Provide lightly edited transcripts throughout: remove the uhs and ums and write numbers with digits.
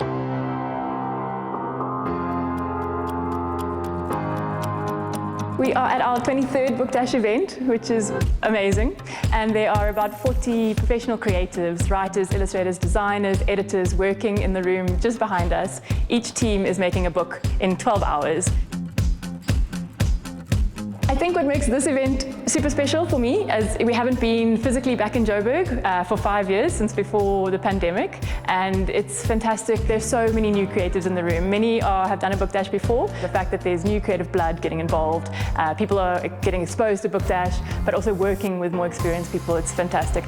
We are at our 23rd Book Dash event, which is amazing. And there are about 40 professional creatives, writers, illustrators, designers, editors working in the room just behind us. Each team is making a book in 12 hours. I think what makes this event super special for me is we haven't been physically back in Joburg for 5 years, since before the pandemic, and it's fantastic. There's so many new creatives in the room. Many have done a Book Dash before. The fact that there's new creative blood getting involved, people are getting exposed to Book Dash, but also working with more experienced people, it's fantastic.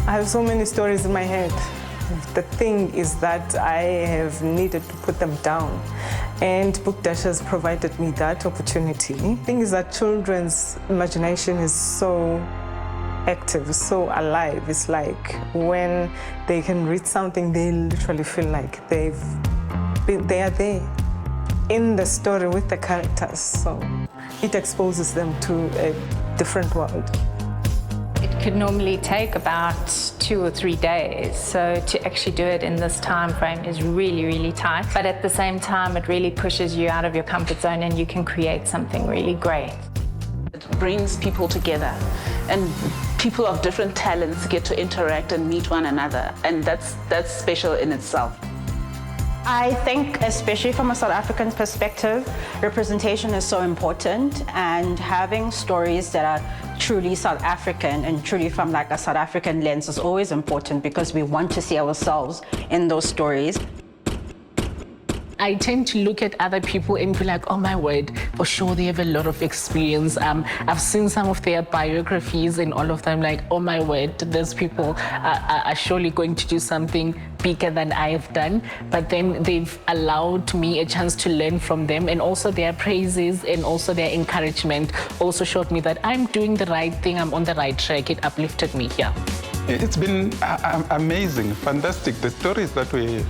I have so many stories in my head. The thing is that I have needed to put them down, and Book Dash has provided me that opportunity. The thing is that children's imagination is so active, so alive. It's like when they can read something, they literally feel like they are there in the story with the characters. So it exposes them to a different world. It could normally take about 2 or 3 days, so to actually do it in this time frame is really, really tight. But at the same time, it really pushes you out of your comfort zone and you can create something really great. It brings people together, and people of different talents get to interact and meet one another, and that's special in itself. I think, especially from a South African perspective, representation is so important, and having stories that are truly South African and truly from like a South African lens is always important, because we want to see ourselves in those stories. I tend to look at other people and be like, oh my word, for sure they have a lot of experience. I've seen some of their biographies and all of them, like, oh my word, those people are surely going to do something bigger than I have done. But then they've allowed me a chance to learn from them, and also their praises and also their encouragement also showed me that I'm doing the right thing, I'm on the right track. It uplifted me here. It's been amazing, fantastic. The stories that we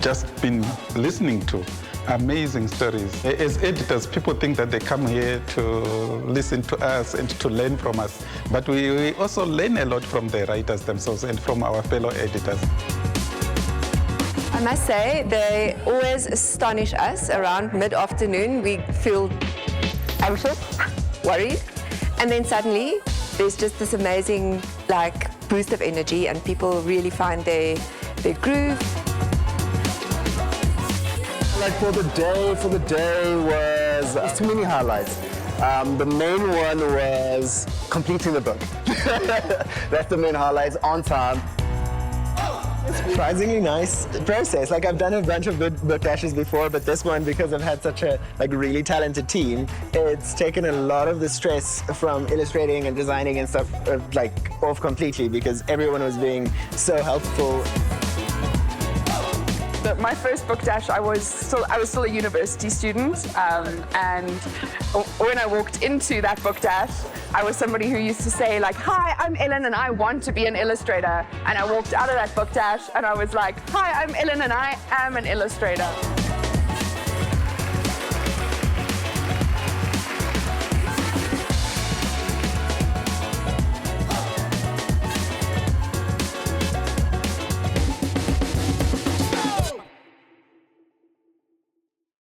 just been listening to, amazing stories. As editors, people think that they come here to listen to us and to learn from us, but we also learn a lot from the writers themselves and from our fellow editors. I must say, they always astonish us. Around mid-afternoon, we feel anxious, worried, and then suddenly there's just this amazing boost of energy, and people really find their groove. For the day was too many highlights. The main one was completing the book. That's the main highlights, on time. It's surprisingly nice process. I've done a bunch of book dashes before, but this one, because I've had such a really talented team, it's taken a lot of the stress from illustrating and designing and stuff off completely, because everyone was being so helpful. My first book dash, I was still a university student, and when I walked into that book dash, I was somebody who used to say hi, I'm Ellen and I want to be an illustrator, and I walked out of that book dash and I was like, hi, I'm Ellen and I am an illustrator.